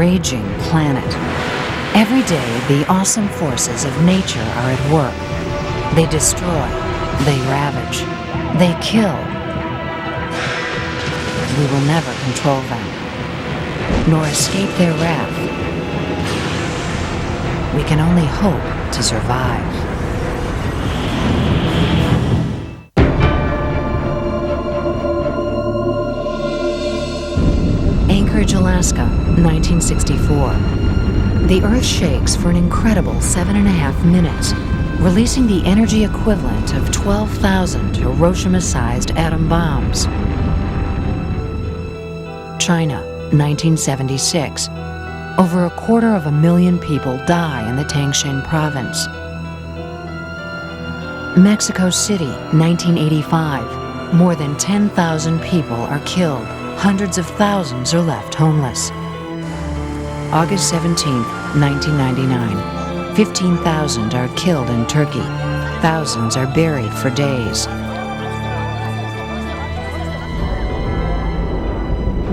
raging planet. Every day, the awesome forces of nature are at work. They destroy, they ravage, they kill. We will never control them, nor escape their wrath. We can only hope to survive. Anchorage, Alaska, 1964. The Earth shakes for an incredible 7.5 minutes, releasing the energy equivalent of 12,000 Hiroshima-sized atom bombs. China, 1976. Over 250,000 people die in the Tangshan province. Mexico City, 1985. More than 10,000 people are killed. Hundreds of thousands are left homeless. August 17, 1999. 15,000 are killed in Turkey. Thousands are buried for days.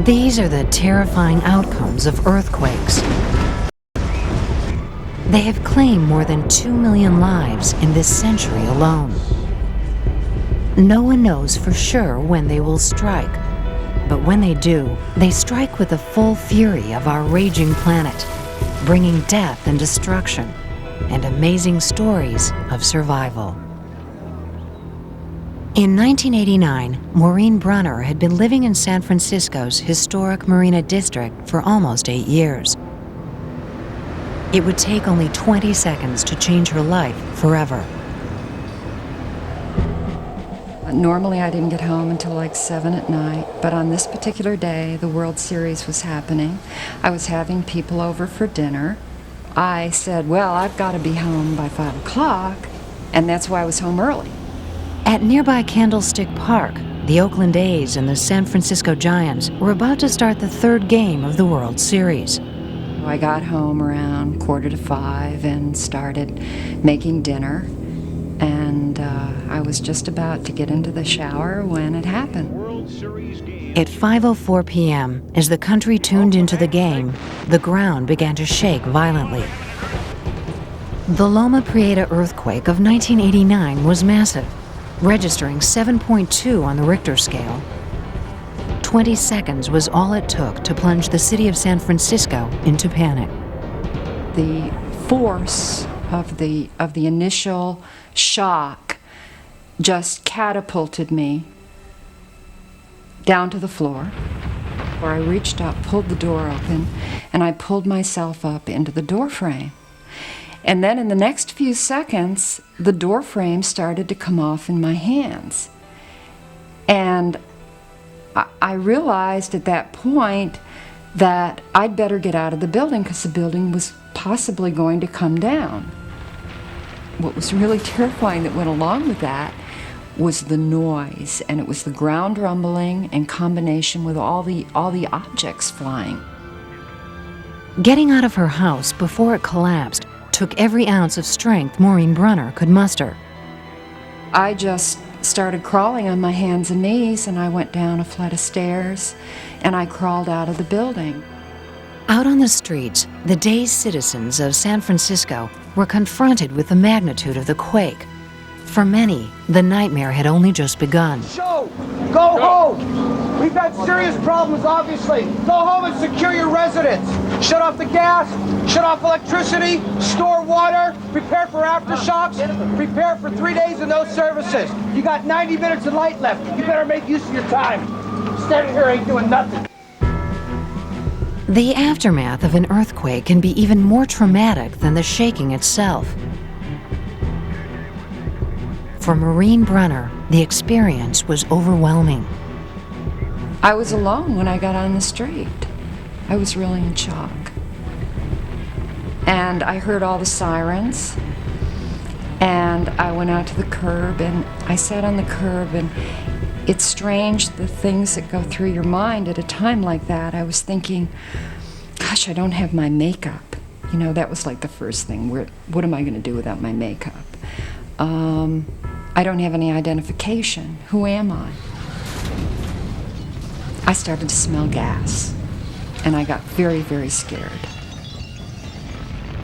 These are the terrifying outcomes of earthquakes. They have claimed more than 2 million lives in this century alone. No one knows for sure when they will strike, but when they do, they strike with the full fury of our raging planet, bringing death and destruction, and amazing stories of survival. In 1989, Maureen Brunner had been living in San Francisco's historic Marina District for almost 8 years. It would take only 20 seconds to change her life forever. Normally I didn't get home until like 7 at night, but on this particular day, the World Series was happening. I was having people over for dinner. I said, well, I've got to be home by 5 o'clock, and that's why I was home early. At nearby Candlestick Park, the Oakland A's and the San Francisco Giants were about to start the third game of the World Series. I got home around 4:45 and started making dinner, and I was just about to get into the shower when it happened. At 5:04 p.m., as the country tuned into the game, the ground began to shake violently. The Loma Prieta earthquake of 1989 was massive, registering 7.2 on the Richter scale. 20 seconds was all it took to plunge the city of San Francisco into panic. The force of the initial shock just catapulted me down to the floor, where I reached up, pulled the door open, and I pulled myself up into the door frame. And then in the next few seconds, the door frame started to come off in my hands. And I realized at that point that I'd better get out of the building because the building was possibly going to come down. What was really terrifying that went along with that was the noise, and it was the ground rumbling in combination with all the objects flying. Getting out of her house before it collapsed took every ounce of strength Maureen Brunner could muster. I just started crawling on my hands and knees, and I went down a flight of stairs, and I crawled out of the building. Out on the streets, the dazed citizens of San Francisco were confronted with the magnitude of the quake. For many, the nightmare had only just begun. Go home! We've got serious problems, obviously. Go home and secure your residence. Shut off the gas, shut off electricity, store water, prepare for aftershocks, prepare for 3 days of no services. You got 90 minutes of light left. You better make use of your time. Standing here ain't doing nothing. The aftermath of an earthquake can be even more traumatic than the shaking itself. For Maureen Brunner, the experience was overwhelming. I was alone when I got on the street. I was really in shock. And I heard all the sirens, and I went out to the curb, and I sat on the curb, and it's strange the things that go through your mind at a time like that. I was thinking, gosh, I don't have my makeup. You know, that was like the first thing. What am I going to do without my makeup? I don't have any identification. Who am I? I started to smell gas. and I got very, very scared.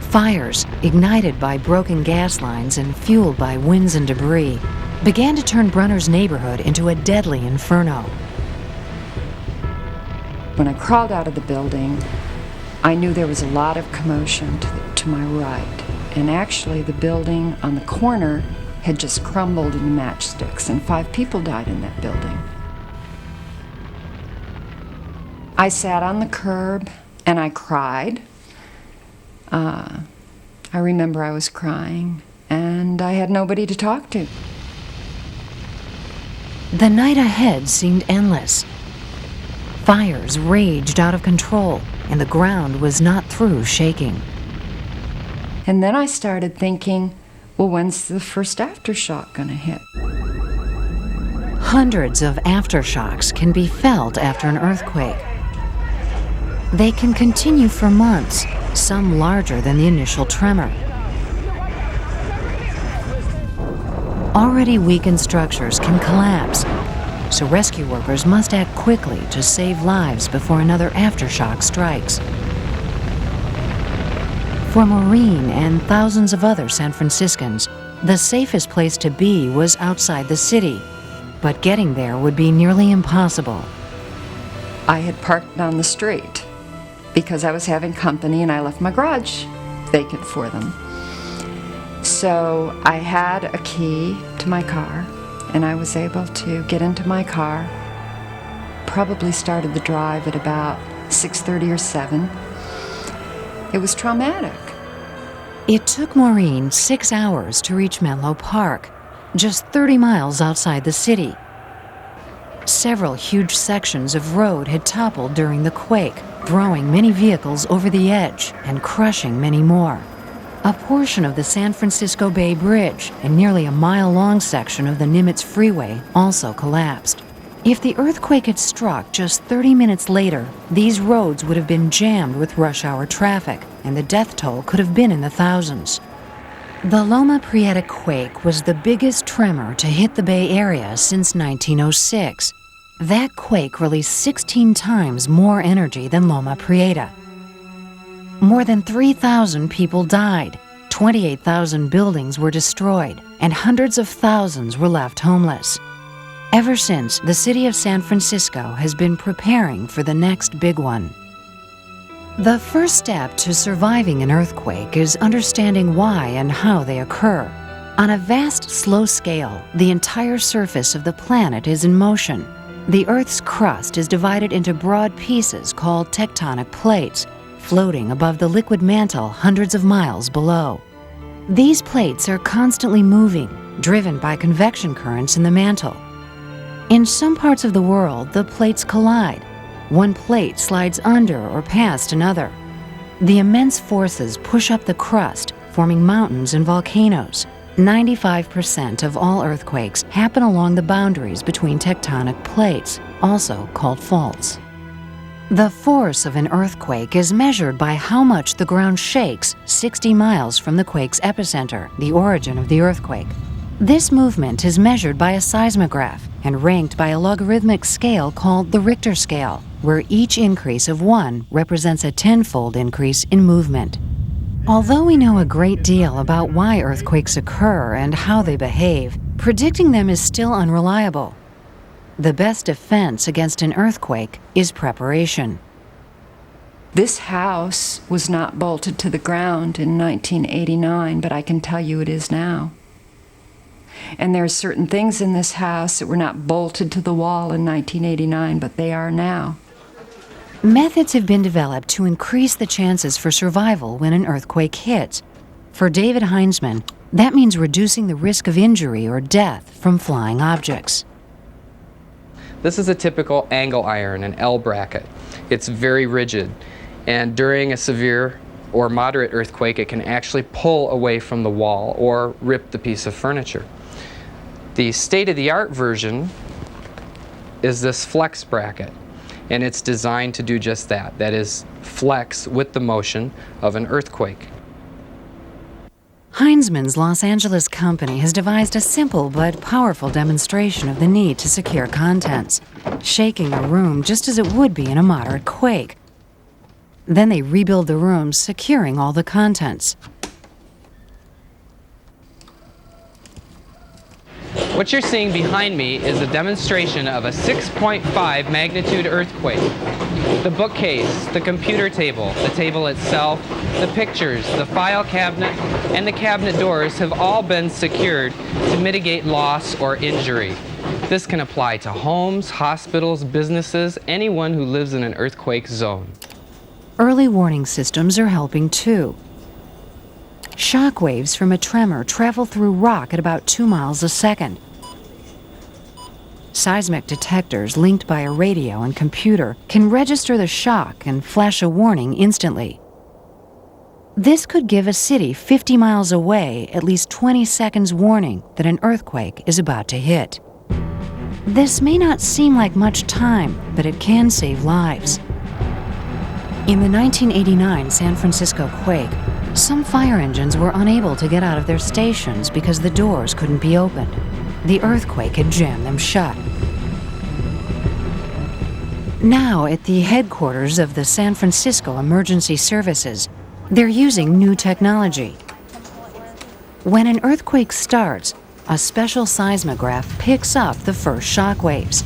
Fires, ignited by broken gas lines and fueled by winds and debris, began to turn Brunner's neighborhood into a deadly inferno. When I crawled out of the building, I knew there was a lot of commotion to my right, and actually the building on the corner had just crumbled into matchsticks, and 5 people died in that building. I sat on the curb and I cried. I remember I was crying, and I had nobody to talk to. The night ahead seemed endless. Fires raged out of control, and the ground was not through shaking. And then I started thinking, well, when's the first aftershock going to hit? Hundreds of aftershocks can be felt after an earthquake. They can continue for months, some larger than the initial tremor. Already weakened structures can collapse, so rescue workers must act quickly to save lives before another aftershock strikes. For Maureen and thousands of other San Franciscans, the safest place to be was outside the city, but getting there would be nearly impossible. I had parked on the street because I was having company and I left my garage vacant for them. So I had a key to my car and I was able to get into my car, probably started the drive at about 6:30 or 7. It was traumatic. It took Maureen 6 hours to reach Menlo Park, just 30 miles outside the city. Several huge sections of road had toppled during the quake, throwing many vehicles over the edge and crushing many more. A portion of the San Francisco Bay Bridge and nearly a mile-long section of the Nimitz Freeway also collapsed. If the earthquake had struck just 30 minutes later, these roads would have been jammed with rush-hour traffic, and the death toll could have been in the thousands. The Loma Prieta quake was the biggest tremor to hit the Bay Area since 1906. That quake released 16 times more energy than Loma Prieta. More than 3,000 people died, 28,000 buildings were destroyed, and hundreds of thousands were left homeless. Ever since, the city of San Francisco has been preparing for the next big one. The first step to surviving an earthquake is understanding why and how they occur. On a vast, slow scale, the entire surface of the planet is in motion. The Earth's crust is divided into broad pieces called tectonic plates, floating above the liquid mantle hundreds of miles below. These plates are constantly moving, driven by convection currents in the mantle. In some parts of the world, the plates collide. One plate slides under or past another. The immense forces push up the crust, forming mountains and volcanoes. 95% of all earthquakes happen along the boundaries between tectonic plates, also called faults. The force of an earthquake is measured by how much the ground shakes 60 miles from the quake's epicenter, the origin of the earthquake. This movement is measured by a seismograph and ranked by a logarithmic scale called the Richter scale, where each increase of 1 represents a 10-fold increase in movement. Although we know a great deal about why earthquakes occur and how they behave, predicting them is still unreliable. The best defense against an earthquake is preparation. This house was not bolted to the ground in 1989, but I can tell you it is now. And there are certain things in this house that were not bolted to the wall in 1989, but they are now. Methods have been developed to increase the chances for survival when an earthquake hits. For David Heinzman, that means reducing the risk of injury or death from flying objects. This is a typical angle iron, an L bracket. It's very rigid, and during a severe or moderate earthquake, it can actually pull away from the wall or rip the piece of furniture. The state-of-the-art version is this flex bracket, and it's designed to do just that. That is, flex with the motion of an earthquake. Heinzman's Los Angeles company has devised a simple but powerful demonstration of the need to secure contents, shaking a room just as it would be in a moderate quake. Then they rebuild the rooms, securing all the contents. What you're seeing behind me is a demonstration of a 6.5 magnitude earthquake. The bookcase, the computer table, the table itself, the pictures, the file cabinet, and the cabinet doors have all been secured to mitigate loss or injury. This can apply to homes, hospitals, businesses, anyone who lives in an earthquake zone. Early warning systems are helping too. Shock waves from a tremor travel through rock at about 2 miles a second. Seismic detectors linked by a radio and computer can register the shock and flash a warning instantly. This could give a city 50 miles away at least 20 seconds warning that an earthquake is about to hit. This may not seem like much time, but it can save lives. In the 1989 San Francisco quake, some fire engines were unable to get out of their stations because the doors couldn't be opened. The earthquake had jammed them shut. Now, at the headquarters of the San Francisco Emergency Services, they're using new technology. When an earthquake starts, a special seismograph picks up the first shock waves.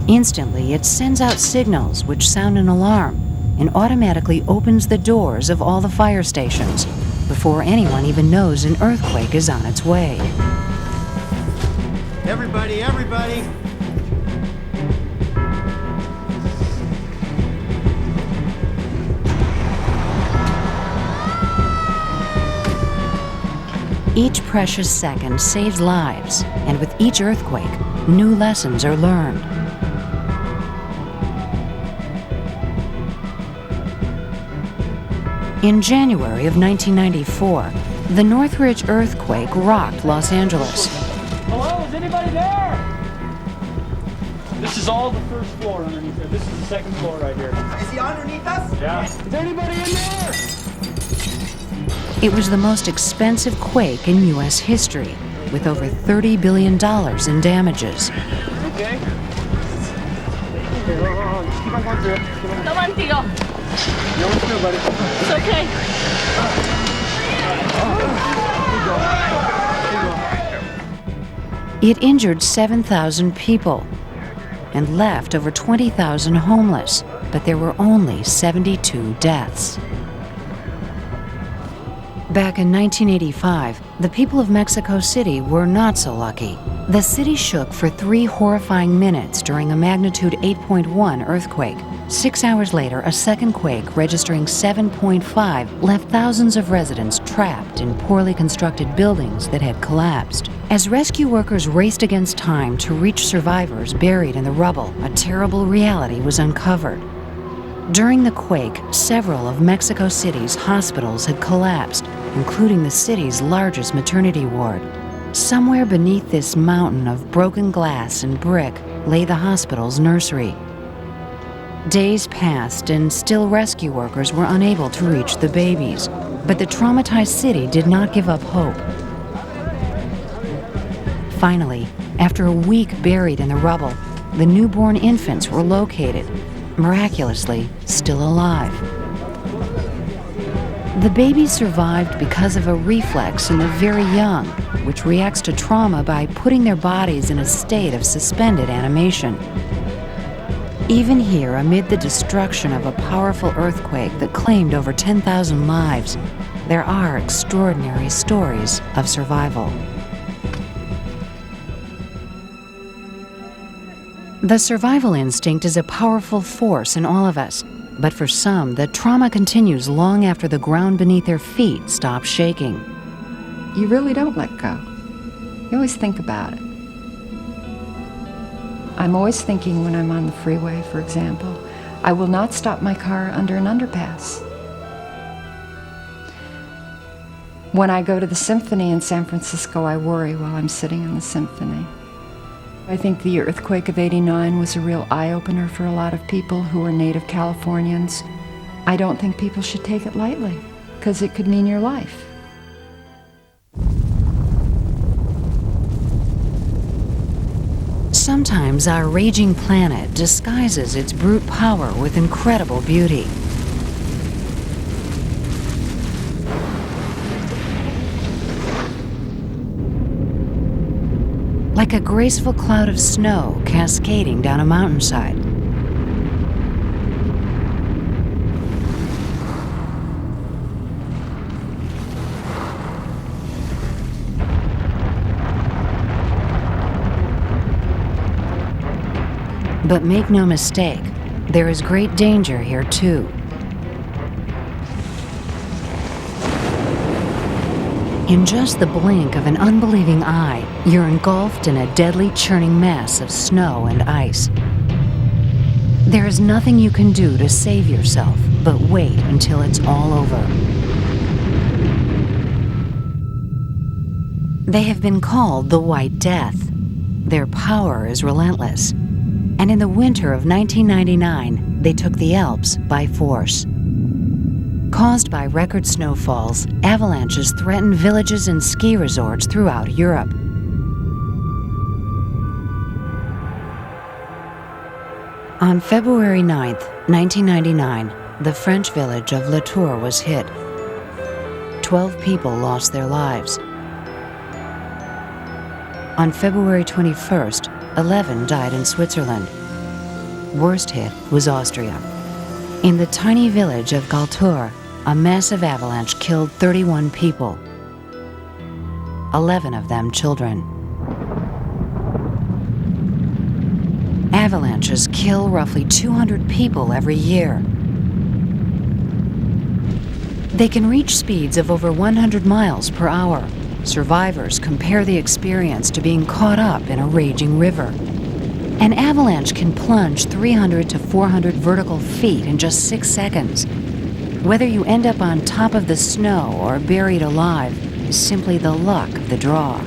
Instantly, it sends out signals which sound an alarm and automatically opens the doors of all the fire stations before anyone even knows an earthquake is on its way. Everybody, everybody! Each precious second saves lives, and with each earthquake, new lessons are learned. In January of 1994, the Northridge earthquake rocked Los Angeles. Hello, is anybody there? This is all the first floor underneath there. This is the second floor right here. Is he underneath us? Yeah. Is anybody in there? It was the most expensive quake in U.S. history, with over $30 billion in damages. Okay. Hold on. Just keep on going through it. No one, Tio. No one's through, buddy. It's okay. It injured 7,000 people and left over 20,000 homeless, but there were only 72 deaths. Back in 1985, the people of Mexico City were not so lucky. The city shook for 3 horrifying minutes during a magnitude 8.1 earthquake. 6 hours later, a second quake registering 7.5 left thousands of residents trapped in poorly constructed buildings that had collapsed. As rescue workers raced against time to reach survivors buried in the rubble, a terrible reality was uncovered. During the quake, several of Mexico City's hospitals had collapsed, including the city's largest maternity ward. Somewhere beneath this mountain of broken glass and brick lay the hospital's nursery. Days passed and still rescue workers were unable to reach the babies, but the traumatized city did not give up hope. Finally, after a week buried in the rubble, the newborn infants were located, miraculously still alive. The babies survived because of a reflex in the very young, which reacts to trauma by putting their bodies in a state of suspended animation. Even here, amid the destruction of a powerful earthquake that claimed over 10,000 lives, there are extraordinary stories of survival. The survival instinct is a powerful force in all of us, but for some, the trauma continues long after the ground beneath their feet stops shaking. You really don't let go. You always think about it. I'm always thinking when I'm on the freeway, for example, I will not stop my car under an underpass. When I go to the symphony in San Francisco, I worry while I'm sitting in the symphony. I think the earthquake of '89 was a real eye-opener for a lot of people who are native Californians. I don't think people should take it lightly, because it could mean your life. Sometimes our raging planet disguises its brute power with incredible beauty. Like a graceful cloud of snow cascading down a mountainside. But make no mistake, there is great danger here too. In just the blink of an unbelieving eye, you're engulfed in a deadly churning mess of snow and ice. There is nothing you can do to save yourself but wait until it's all over. They have been called the White Death. Their power is relentless. And in the winter of 1999, they took the Alps by force. Caused by record snowfalls, avalanches threatened villages and ski resorts throughout Europe. On February 9, 1999, the French village of La Tour was hit. 12 people lost their lives. On February 21st, 11 died in Switzerland. Worst hit was Austria. In the tiny village of Galtour, a massive avalanche killed 31 people, 11 of them children. Avalanches kill roughly 200 people every year. They can reach speeds of over 100 miles per hour. Survivors compare the experience to being caught up in a raging river. An avalanche can plunge 300 to 400 vertical feet in just 6 seconds. Whether you end up on top of the snow or buried alive is simply the luck of the draw.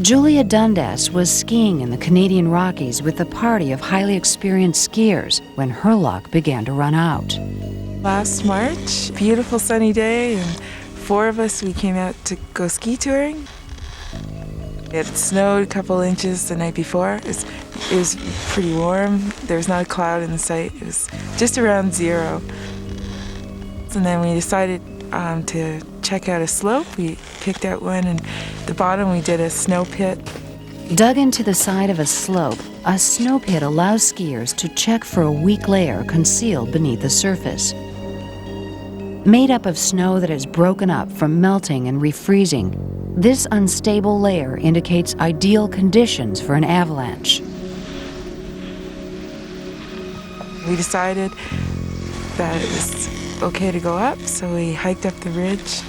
Julia Dundas was skiing in the Canadian Rockies with a party of highly experienced skiers when her luck began to run out. Last March, beautiful sunny day, and 4 of us, we came out to go ski touring. It snowed a couple inches the night before. It was pretty warm. There was not a cloud in sight. It was just around 0. And then we decided to check out a slope. We picked out one, and at the bottom we did a snow pit. Dug into the side of a slope, a snow pit allows skiers to check for a weak layer concealed beneath the surface. Made up of snow that has broken up from melting and refreezing, this unstable layer indicates ideal conditions for an avalanche. We decided that it was okay to go up, so we hiked up the ridge.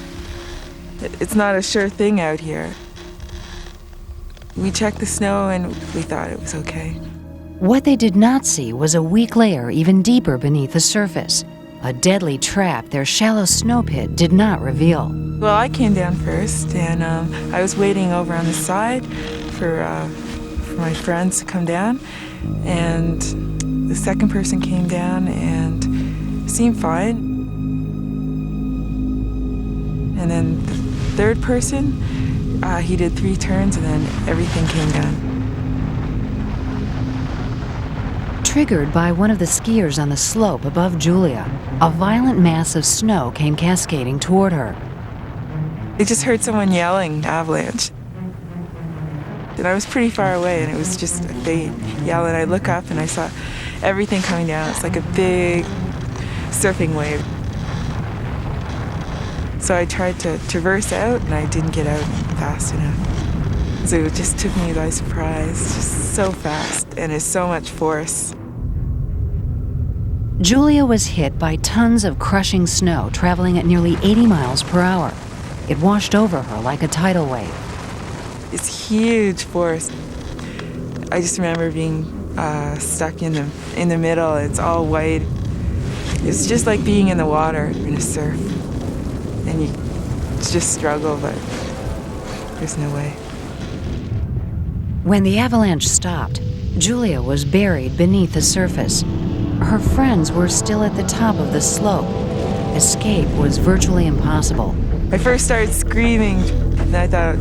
It's not a sure thing out here. We checked the snow and we thought it was okay. What they did not see was a weak layer even deeper beneath the surface, a deadly trap their shallow snow pit did not reveal. Well, I came down first, and I was waiting over on the side for my friends to come down, and the second person came down and seemed fine. And then the third person, he did 3 turns, and then everything came down. Triggered by one of the skiers on the slope above Julia, a violent mass of snow came cascading toward her. I just heard someone yelling, "Avalanche." And I was pretty far away, and it was just they yell, and I look up and I saw everything coming down. It's like a big surfing wave. So I tried to traverse out, and I didn't get out fast enough. So it just took me by surprise, just so fast, and it's so much force. Julia was hit by tons of crushing snow traveling at nearly 80 miles per hour. It washed over her like a tidal wave. It's huge force. I just remember being stuck in the middle. It's all white. It's just like being in the water in a surf. And you just struggle, but there's no way. When the avalanche stopped, Julia was buried beneath the surface. Her friends were still at the top of the slope. Escape was virtually impossible. I first started screaming, and I thought,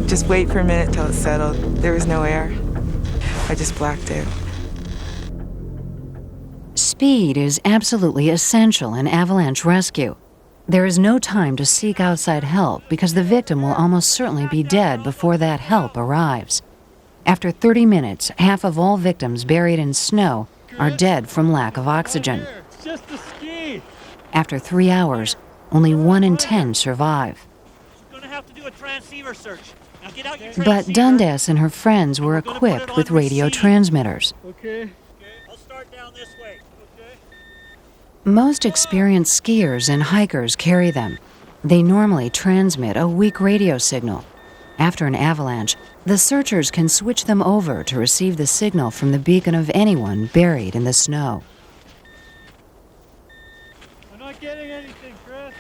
just wait for a minute till it settled. There was no air. I just blacked out. Speed is absolutely essential in avalanche rescue. There is no time to seek outside help because the victim will almost certainly be dead before that help arrives. After 30 minutes, half of all victims buried in snow are dead from lack of oxygen. It's just a ski. After 3 hours, only 1 in 10 survive. We're gonna have to do a transceiver search. Now get out your But transceiver. Dundas and her friends were equipped with radio transmitters. Okay. I'll start down this way. Okay. Most experienced skiers and hikers carry them. They normally transmit a weak radio signal. After an avalanche, the searchers can switch them over to receive the signal from the beacon of anyone buried in the snow. I'm not getting anything, Chris.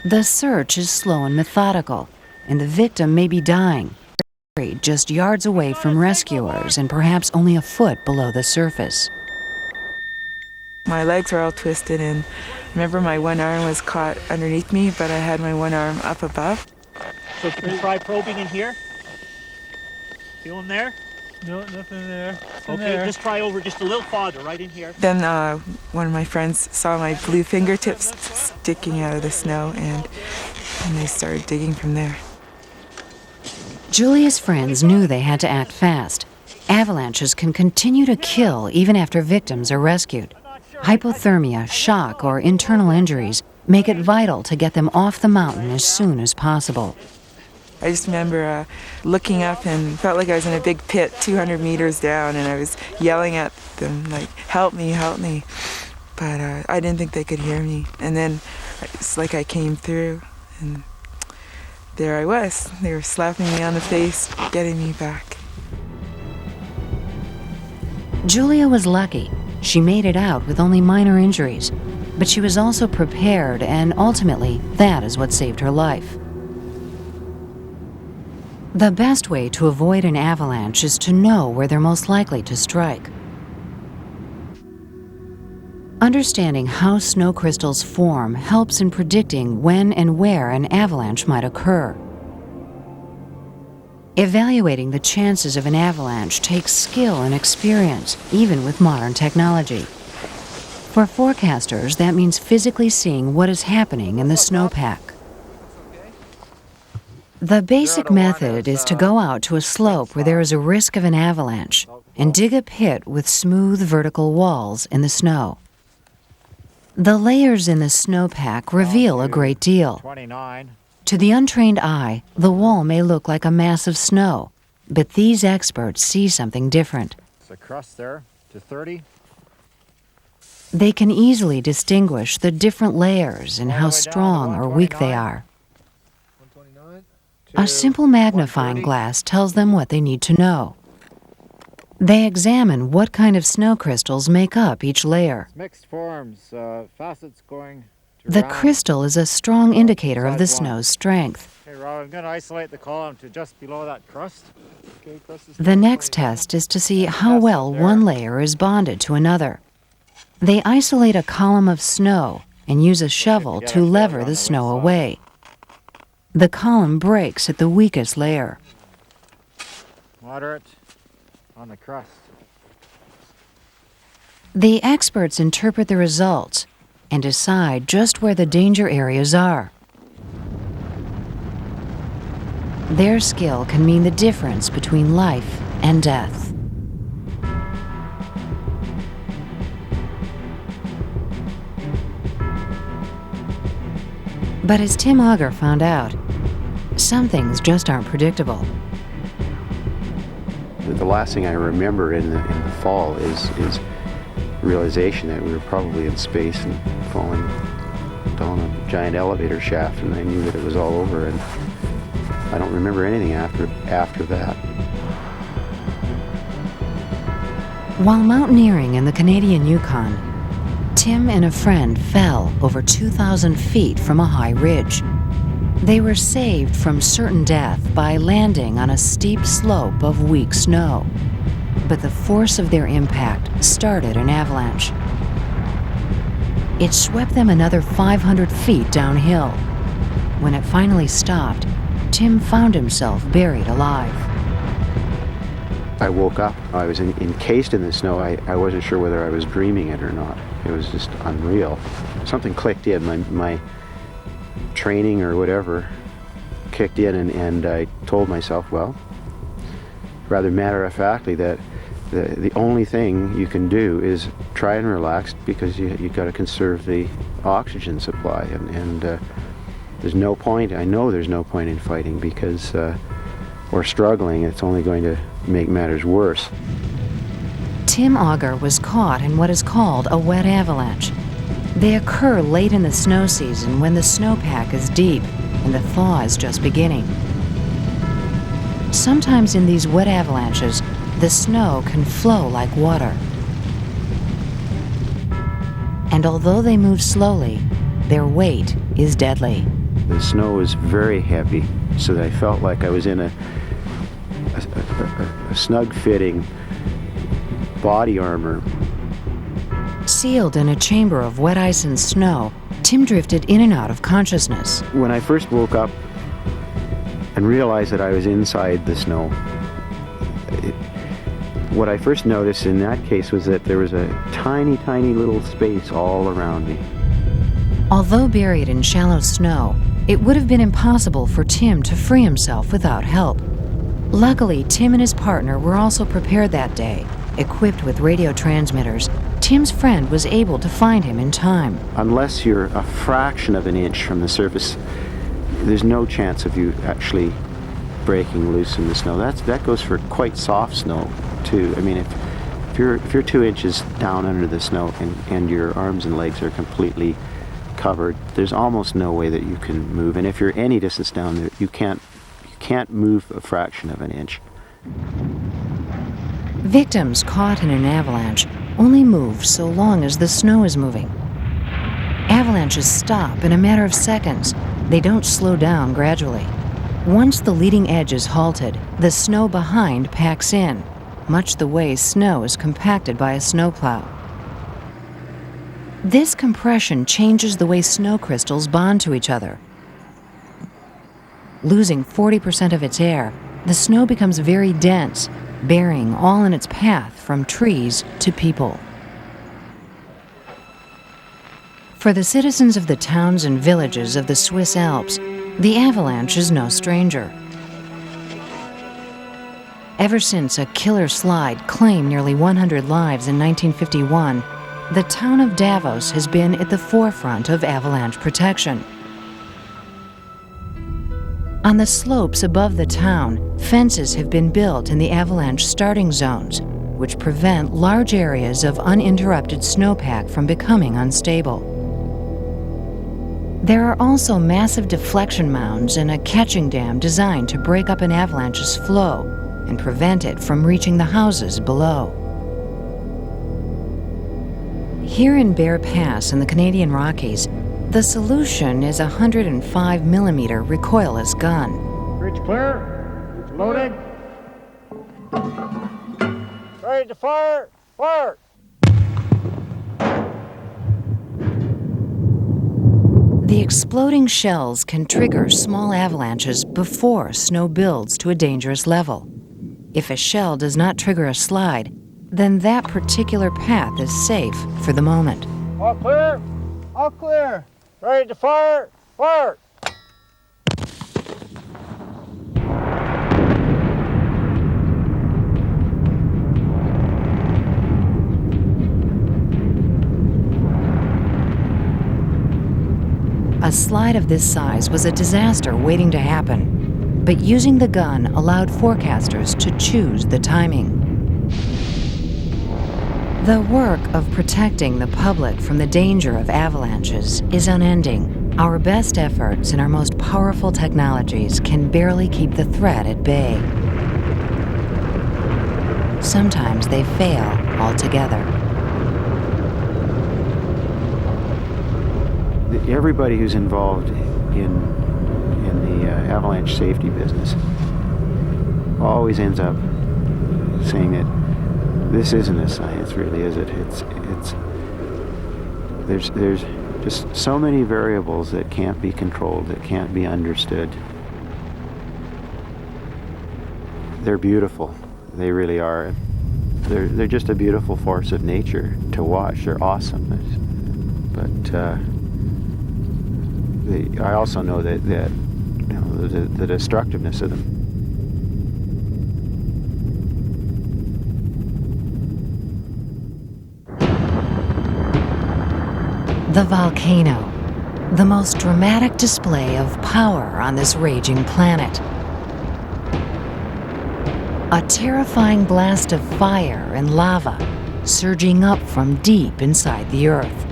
The search is slow and methodical, and the victim may be dying, buried just yards away from rescuers and perhaps only a foot below the surface. My legs were all twisted, and remember my one arm was caught underneath me, but I had my one arm up above. So can you try probing in here? Feel in there? No, nothing there. Okay, just try over just a little farther, right in here. Then one of my friends saw my blue fingertips sticking out of the snow, and they started digging from there. Julia's friends knew they had to act fast. Avalanches can continue to kill even after victims are rescued. Hypothermia, shock, or internal injuries make it vital to get them off the mountain as soon as possible. I just remember looking up and felt like I was in a big pit 200 meters down, and I was yelling at them, like, help me, help me. But I didn't think they could hear me. And then it's like I came through, and there I was. They were slapping me on the face, getting me back. Julia was lucky. She made it out with only minor injuries. But she was also prepared, and ultimately, that is what saved her life. The best way to avoid an avalanche is to know where they're most likely to strike. Understanding how snow crystals form helps in predicting when and where an avalanche might occur. Evaluating the chances of an avalanche takes skill and experience, even with modern technology. For forecasters, that means physically seeing what is happening in the snowpack. The basic method is to go out to a slope where there is a risk of an avalanche and dig a pit with smooth vertical walls in the snow. The layers in the snowpack reveal a great deal. 29. To the untrained eye, the wall may look like a mass of snow, but these experts see something different. It's a crust there to 30. They can easily distinguish the different layers and how strong or weak they are. A simple magnifying glass tells them what they need to know. They examine what kind of snow crystals make up each layer. Mixed forms, facets going to The round. crystal is a strong indicator of the snow's strength. Okay, Rob, I'm going to isolate the column to just below that crust. Okay, crust is The next test is to see how well one layer is bonded to another. They isolate a column of snow and use a shovel to lever the snow away. The column breaks at the weakest layer. moderate on the crust. The experts interpret the results and decide just where the danger areas are. Their skill can mean the difference between life and death. But as Tim Auger found out, some things just aren't predictable. The last thing I remember in the fall is realization that we were probably in space and falling down a giant elevator shaft, and I knew that it was all over, and I don't remember anything after that. While mountaineering in the Canadian Yukon, Tim and a friend fell over 2,000 feet from a high ridge. They were saved from certain death by landing on a steep slope of weak snow. But the force of their impact started an avalanche. It swept them another 500 feet downhill. When it finally stopped, Tim found himself buried alive. I woke up. I was encased in the snow. I wasn't sure whether I was dreaming it or not. It was just unreal. Something clicked in. My training or whatever kicked in, and I told myself, well, rather matter-of-factly, that the only thing you can do is try and relax, because you got to conserve the oxygen supply, and there's no point. I know there's no point in fighting, because or struggling. It's only going to make matters worse. Tim Auger was caught in what is called a wet avalanche. They occur late in the snow season when the snowpack is deep and the thaw is just beginning. Sometimes in these wet avalanches, the snow can flow like water. And although they move slowly, their weight is deadly. The snow was very heavy, so that I felt like I was in a snug-fitting body armor. Sealed in a chamber of wet ice and snow, Tim drifted in and out of consciousness. When I first woke up and realized that I was inside the snow, what I first noticed in that case was that there was a tiny, tiny little space all around me. Although buried in shallow snow, it would have been impossible for Tim to free himself without help. Luckily, Tim and his partner were also prepared that day. Equipped with radio transmitters, Tim's friend was able to find him in time. Unless you're a fraction of an inch from the surface, there's no chance of you actually breaking loose in the snow. That goes for quite soft snow too. I mean, if you're 2 inches down under the snow and your arms and legs are completely covered, there's almost no way that you can move. And if you're any distance down there, you can't move a fraction of an inch. Victims caught in an avalanche only move so long as the snow is moving. Avalanches stop in a matter of seconds. They don't slow down gradually. Once the leading edge is halted, the snow behind packs in, much the way snow is compacted by a snowplow. This compression changes the way snow crystals bond to each other. Losing 40% of its air, the snow becomes very dense, burying all in its path from trees to people. For the citizens of the towns and villages of the Swiss Alps, the avalanche is no stranger. Ever since a killer slide claimed nearly 100 lives in 1951, the town of Davos has been at the forefront of avalanche protection. On the slopes above the town, fences have been built in the avalanche starting zones, which prevent large areas of uninterrupted snowpack from becoming unstable. There are also massive deflection mounds and a catching dam designed to break up an avalanche's flow and prevent it from reaching the houses below. Here in Bear Pass in the Canadian Rockies, the solution is a 105mm recoilless gun. Bridge clear. Loaded. Ready to fire. Fire. The exploding shells can trigger small avalanches before snow builds to a dangerous level. If a shell does not trigger a slide, then that particular path is safe for the moment. All clear. All clear. Ready to fire. Fire. A slide of this size was a disaster waiting to happen, but using the gun allowed forecasters to choose the timing. The work of protecting the public from the danger of avalanches is unending. Our best efforts and our most powerful technologies can barely keep the threat at bay. Sometimes they fail altogether. Everybody who's involved in the avalanche safety business always ends up saying that this isn't a science, really, is it? There's just so many variables that can't be controlled, that can't be understood. They're beautiful. They really are. They're just a beautiful force of nature to watch. They're awesome. But I also know that you know, the destructiveness of them. The volcano, the most dramatic display of power on this raging planet. A terrifying blast of fire and lava surging up from deep inside the Earth.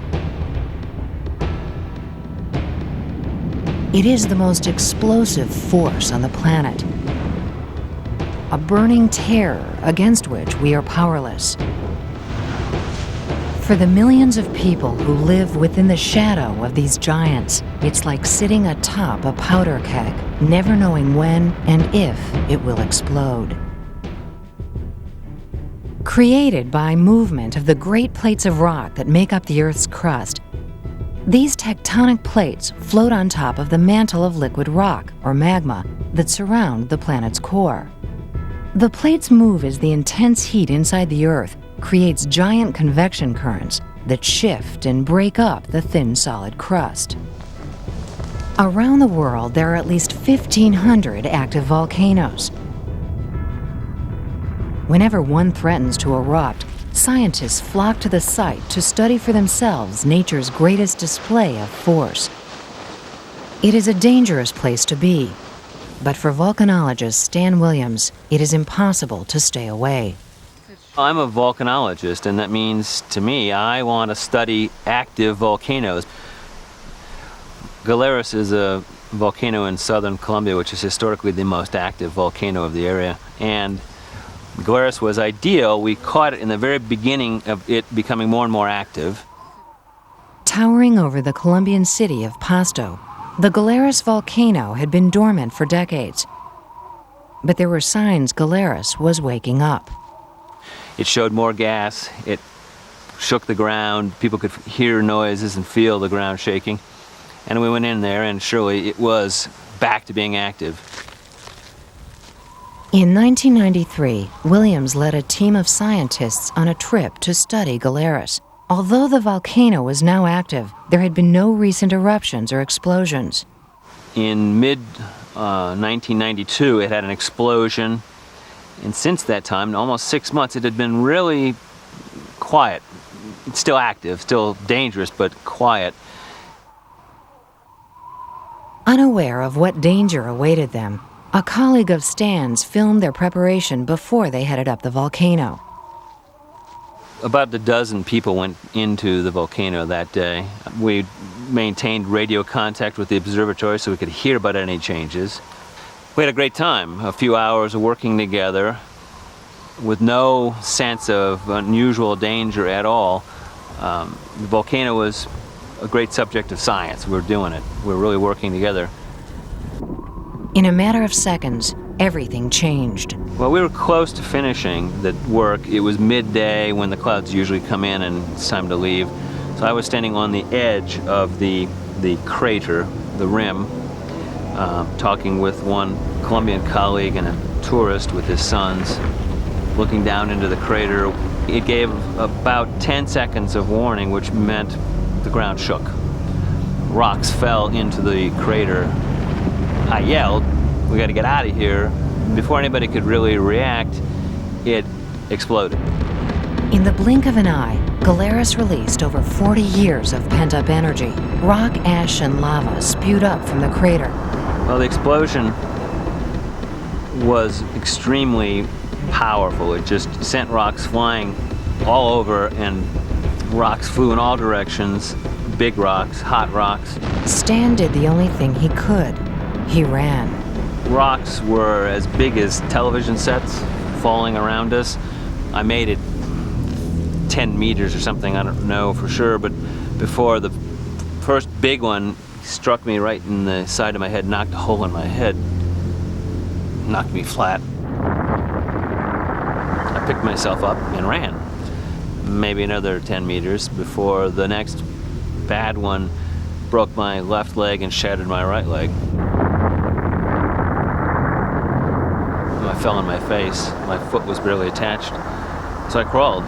It is the most explosive force on the planet. A burning terror against which we are powerless. For the millions of people who live within the shadow of these giants, it's like sitting atop a powder keg, never knowing when and if it will explode. Created by movement of the great plates of rock that make up the Earth's crust, these tectonic plates float on top of the mantle of liquid rock, or magma, that surround the planet's core. The plates move as the intense heat inside the Earth creates giant convection currents that shift and break up the thin solid crust. Around the world, there are at least 1,500 active volcanoes. Whenever one threatens to erupt, scientists flock to the site to study for themselves nature's greatest display of force. It is a dangerous place to be, but for volcanologist Stan Williams, it is impossible to stay away. I'm a volcanologist, and that means, to me, I want to study active volcanoes. Galeras is a volcano in southern Colombia, which is historically the most active volcano of the area. And Galeras was ideal. We caught it in the very beginning of it becoming more and more active. Towering over the Colombian city of Pasto, the Galeras volcano had been dormant for decades. But there were signs Galeras was waking up. It showed more gas, it shook the ground, people could hear noises and feel the ground shaking. And we went in there, and surely it was back to being active. In 1993, Williams led a team of scientists on a trip to study Galeras. Although the volcano was now active, there had been no recent eruptions or explosions. In mid-1992, it had an explosion. And since that time, in almost 6 months, it had been really quiet. It's still active, still dangerous, but quiet. Unaware of what danger awaited them, a colleague of Stan's filmed their preparation before they headed up the volcano. About a dozen people went into the volcano that day. We maintained radio contact with the observatory so we could hear about any changes. We had a great time, a few hours of working together with no sense of unusual danger at all. The volcano was a great subject of science. We were doing it. We were really working together. In a matter of seconds, everything changed. Well, we were close to finishing the work. It was midday when the clouds usually come in and it's time to leave. So I was standing on the edge of the crater, the rim, talking with one Colombian colleague and a tourist with his sons, looking down into the crater. It gave about 10 seconds of warning, which meant the ground shook. Rocks fell into the crater. I yelled, "We got to get out of here." Before anybody could really react, it exploded. In the blink of an eye, Galeras released over 40 years of pent-up energy. Rock, ash, and lava spewed up from the crater. Well, the explosion was extremely powerful. It just sent rocks flying all over, and rocks flew in all directions. Big rocks, hot rocks. Stan did the only thing he could. He ran. Rocks were as big as television sets falling around us. I made it 10 meters or something, I don't know for sure, but before the first big one struck me right in the side of my head, knocked a hole in my head, knocked me flat. I picked myself up and ran. Maybe another 10 meters before the next bad one broke my left leg and shattered my right leg. My fell on my face. My foot was barely attached. So I crawled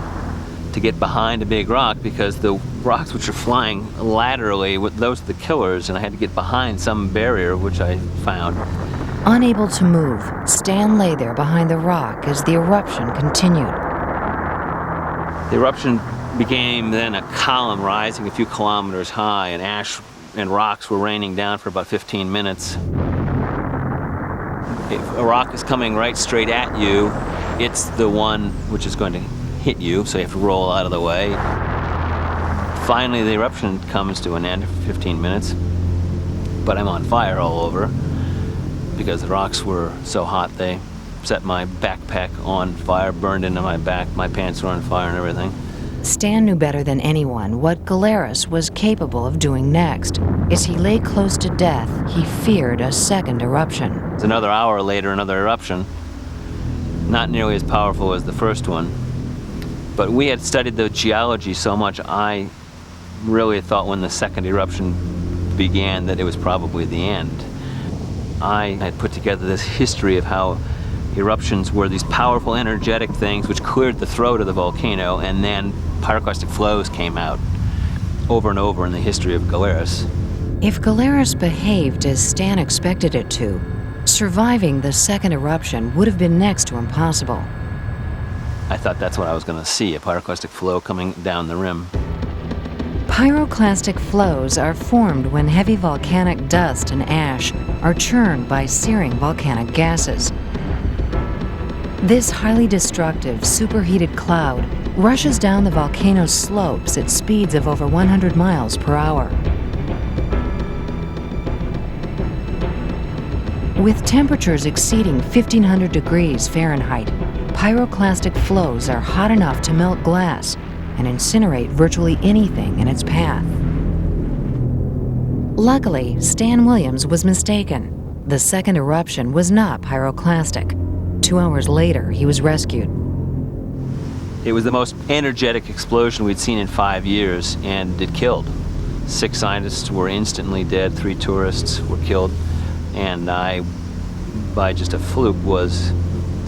to get behind a big rock because the rocks which are flying laterally, those are the killers, and I had to get behind some barrier which I found. Unable to move, Stan lay there behind the rock as the eruption continued. The eruption became then a column rising a few kilometers high, and ash and rocks were raining down for about 15 minutes. If a rock is coming right straight at you, it's the one which is going to hit you, so you have to roll out of the way. Finally, the eruption comes to an end for 15 minutes, but I'm on fire all over because the rocks were so hot they set my backpack on fire, burned into my back, my pants were on fire and everything. Stan knew better than anyone what Galeras was capable of doing next. As he lay close to death, he feared a second eruption. Another hour later, another eruption. Not nearly as powerful as the first one. But we had studied the geology so much, I really thought when the second eruption began that it was probably the end. I had put together this history of how eruptions were these powerful, energetic things which cleared the throat of the volcano, and then pyroclastic flows came out over and over in the history of Galeras. If Galeras behaved as Stan expected it to, surviving the second eruption would have been next to impossible. I thought that's what I was going to see, a pyroclastic flow coming down the rim. Pyroclastic flows are formed when heavy volcanic dust and ash are churned by searing volcanic gases. This highly destructive, superheated cloud rushes down the volcano's slopes at speeds of over 100 miles per hour. With temperatures exceeding 1,500 degrees Fahrenheit, pyroclastic flows are hot enough to melt glass and incinerate virtually anything in its path. Luckily, Stan Williams was mistaken. The second eruption was not pyroclastic. 2 hours later, he was rescued. It was the most energetic explosion we'd seen in 5 years, and it killed. 6 scientists were instantly dead, 3 tourists were killed, and I, by just a fluke, was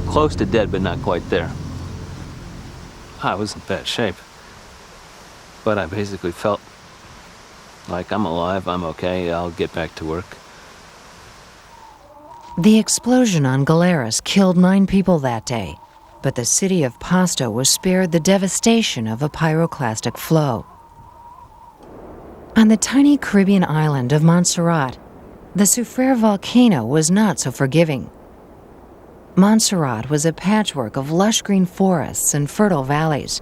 close to dead, but not quite there. I was in bad shape, but I basically felt like I'm alive, I'm okay, I'll get back to work. The explosion on Galeras killed 9 people that day, but the city of Pasto was spared the devastation of a pyroclastic flow. On the tiny Caribbean island of Montserrat, the Soufriere volcano was not so forgiving. Montserrat was a patchwork of lush green forests and fertile valleys.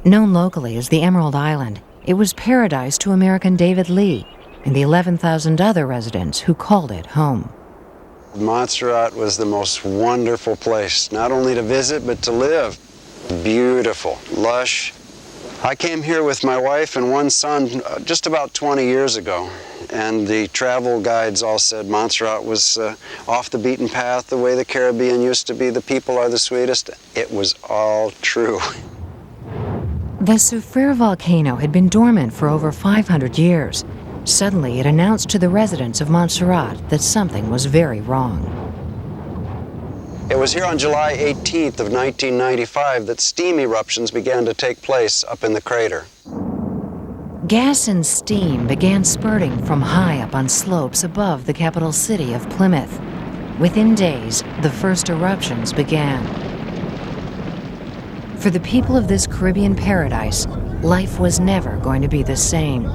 Known locally as the Emerald Island, it was paradise to American David Lee and the 11,000 other residents who called it home. Montserrat was the most wonderful place, not only to visit, but to live. Beautiful, lush. I came here with my wife and 1 son just about 20 years ago, and the travel guides all said Montserrat was off the beaten path, the way the Caribbean used to be, the people are the sweetest. It was all true. The Soufriere volcano had been dormant for over 500 years. Suddenly, it announced to the residents of Montserrat that something was very wrong. It was here on July 18th of 1995 that steam eruptions began to take place up in the crater. Gas and steam began spurting from high up on slopes above the capital city of Plymouth. Within days, the first eruptions began. For the people of this Caribbean paradise, life was never going to be the same.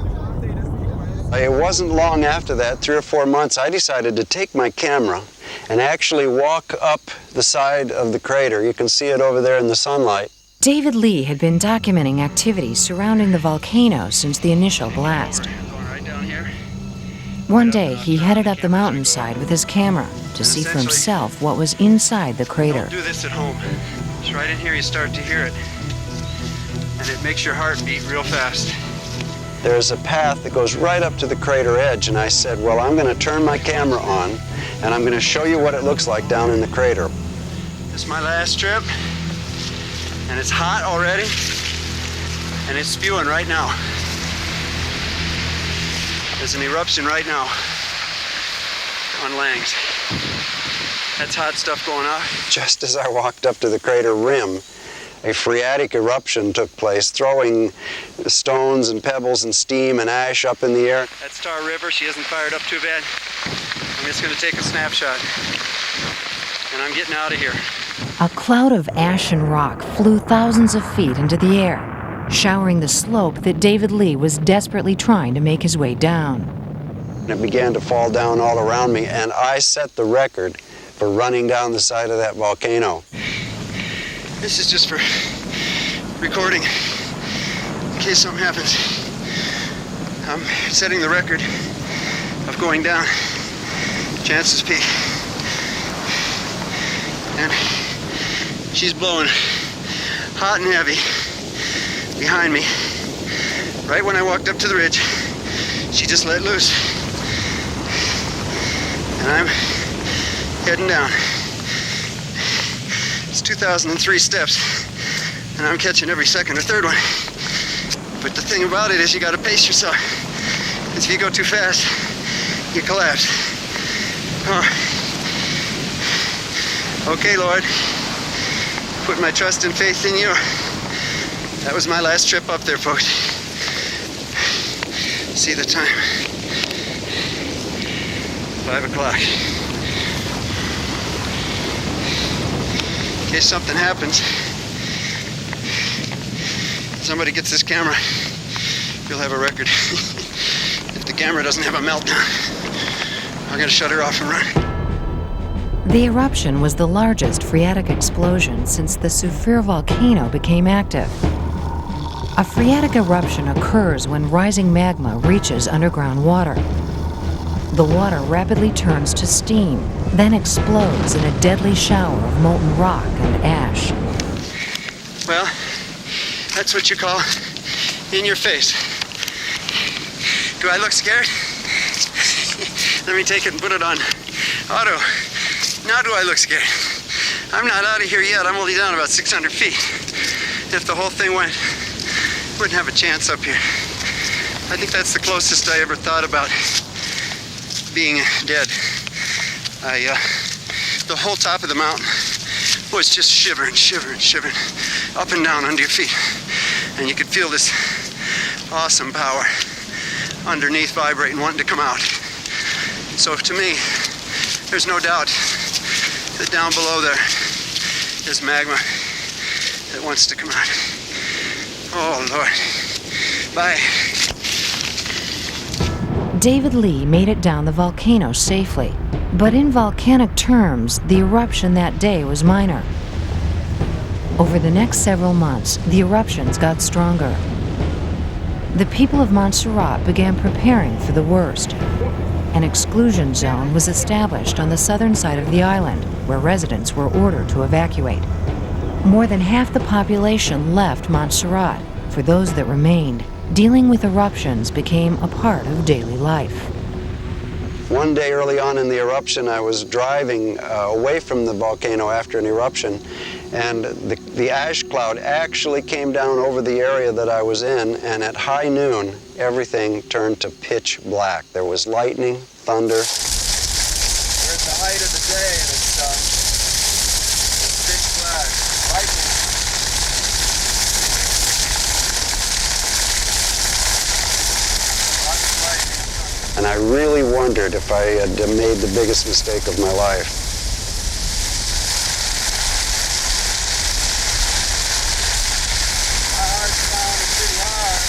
It wasn't long after that, 3 or 4 months, I decided to take my camera and actually walk up the side of the crater. You can see it over there in the sunlight. David Lee had been documenting activities surrounding the volcano since the initial blast. One day, he headed up the mountainside with his camera to see for himself what was inside the crater. Don't do this at home. It's right in here you start to hear it. And it makes your heart beat real fast. There's a path that goes right up to the crater edge, and I said, well, I'm going to turn my camera on, and I'm going to show you what it looks like down in the crater. This is my last trip, and it's hot already, and it's spewing right now. There's an eruption right now on Langs. That's hot stuff going off. Just as I walked up to the crater rim, a phreatic eruption took place, throwing stones and pebbles and steam and ash up in the air. That's Star River. She hasn't fired up too bad. I'm just going to take a snapshot. And I'm getting out of here. A cloud of ash and rock flew thousands of feet into the air, showering the slope that David Lee was desperately trying to make his way down. It began to fall down all around me, and I set the record for running down the side of that volcano. This is just for recording in case something happens. I'm setting the record of going down Chances Peak. And she's blowing hot and heavy behind me. Right when I walked up to the ridge, she just let loose. And I'm heading down. It's 2,003 steps, and I'm catching every second or third one. But the thing about it is you gotta pace yourself. Because if you go too fast, you collapse. Oh. Okay, Lord, put my trust and faith in you. That was my last trip up there, folks. See the time. 5 o'clock. In case something happens, somebody gets this camera, you'll have a record. If the camera doesn't have a meltdown, I'm gonna shut her off and run. The eruption was the largest phreatic explosion since the Soufriere volcano became active. A phreatic eruption occurs when rising magma reaches underground water. The water rapidly turns to steam, then explodes in a deadly shower of molten rock and ash. Well, that's what you call in your face. Do I look scared? Let me take it and put it on auto. Now do I look scared? I'm not out of here yet. I'm only down about 600 feet. If the whole thing went, wouldn't have a chance up here. I think that's the closest I ever thought about being dead. The whole top of the mountain was just shivering, shivering, shivering, up and down under your feet. And you could feel this awesome power underneath vibrating, wanting to come out. So to me, there's no doubt that down below there is magma that wants to come out. Oh, Lord. Bye. David Lee made it down the volcano safely, but in volcanic terms, the eruption that day was minor. Over the next several months, the eruptions got stronger. The people of Montserrat began preparing for the worst. An exclusion zone was established on the southern side of the island, where residents were ordered to evacuate. More than half the population left Montserrat. For those that remained, dealing with eruptions became a part of daily life. One day early on in the eruption, I was driving away from the volcano after an eruption, and the ash cloud actually came down over the area that I was in, and at high noon, everything turned to pitch black. There was lightning, thunder. We're at the height of the day, and it's pitch black, lightning. And I really wondered if I had made the biggest mistake of my life. My heart's pounding pretty hard.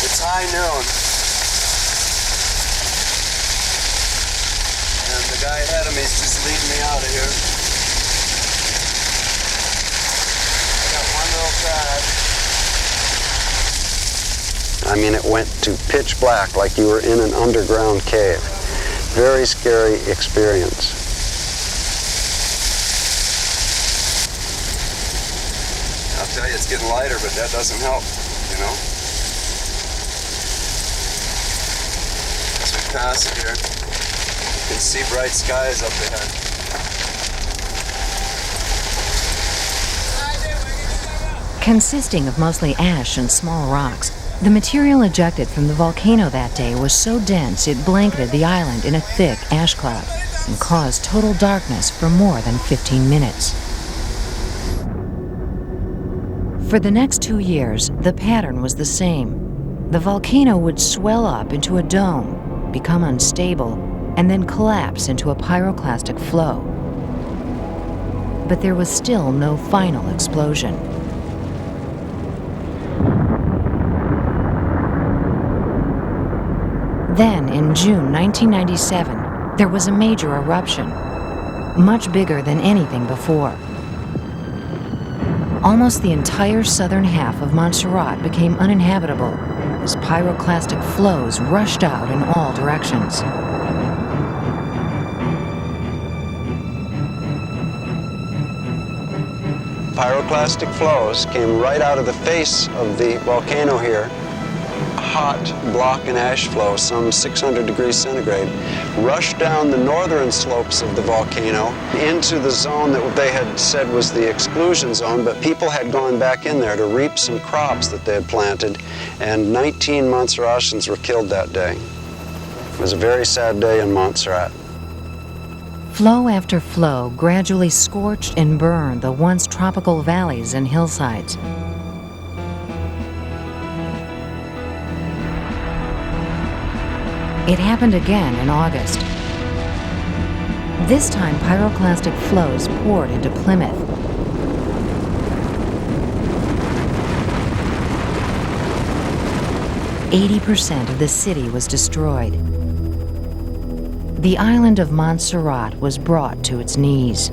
It's high noon. And the guy ahead of me is just leading me out of here. I got one little crash. I mean, it went to pitch black like you were in an underground cave. Very scary experience. I'll tell you, it's getting lighter, but that doesn't help, you know? As we pass it here, you can see bright skies up ahead. Consisting of mostly ash and small rocks, The material ejected from the volcano that day was so dense it blanketed the island in a thick ash cloud and caused total darkness for more than 15 minutes. For the next 2 years, the pattern was the same. The volcano would swell up into a dome, become unstable, and then collapse into a pyroclastic flow. But there was still no final explosion. Then, in June 1997, there was a major eruption, much bigger than anything before. Almost the entire southern half of Montserrat became uninhabitable as pyroclastic flows rushed out in all directions. Pyroclastic flows came right out of the face of the volcano here. Hot block and ash flow, some 600 degrees centigrade, rushed down the northern slopes of the volcano into the zone that they had said was the exclusion zone, but people had gone back in there to reap some crops that they had planted, and 19 Montserratians were killed that day. It was a very sad day in Montserrat. Flow after flow gradually scorched and burned the once tropical valleys and hillsides. It happened again in August. This time, pyroclastic flows poured into Plymouth. "80% of the city was destroyed. The island of Montserrat was brought to its knees.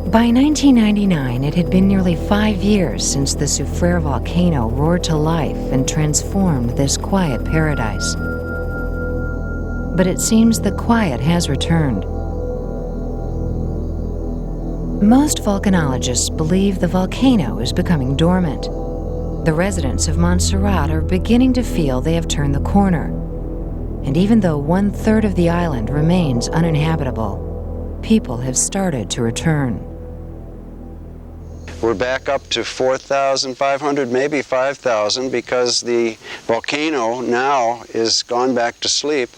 By 1999, it had been nearly 5 years since the Soufrière volcano roared to life and transformed this quiet paradise. But it seems the quiet has returned. Most volcanologists believe the volcano is becoming dormant. The residents of Montserrat are beginning to feel they have turned the corner. And even though 1/3 of the island remains uninhabitable, people have started to return. We're back up to 4,500, maybe 5,000, because the volcano now is gone back to sleep.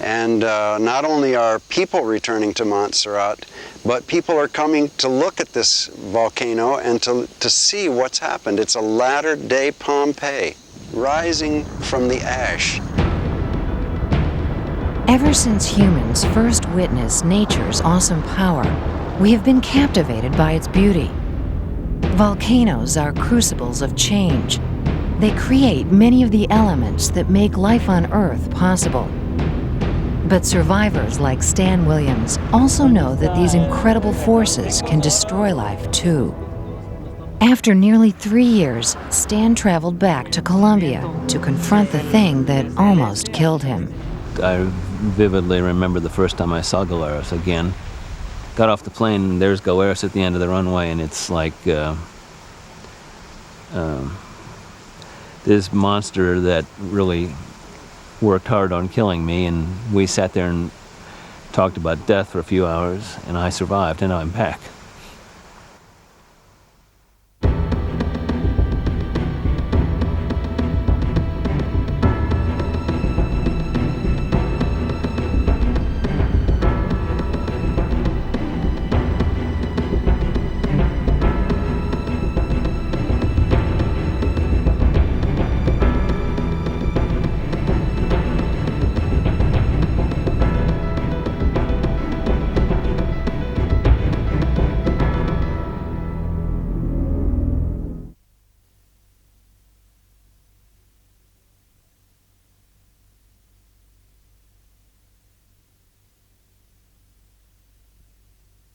And not only are people returning to Montserrat, but people are coming to look at this volcano and to see what's happened. It's a latter-day Pompeii, rising from the ash. Ever since humans first witnessed nature's awesome power, we have been captivated by its beauty. Volcanoes are crucibles of change. They create many of the elements that make life on Earth possible. But survivors like Stan Williams also know that these incredible forces can destroy life too. After nearly 3 years, Stan traveled back to Colombia to confront the thing that almost killed him. I vividly remember the first time I saw Galeras again. Got off the plane, and there's Galeras at the end of the runway, and it's like this monster that really worked hard on killing me, and we sat there and talked about death for a few hours, and I survived, and now I'm back.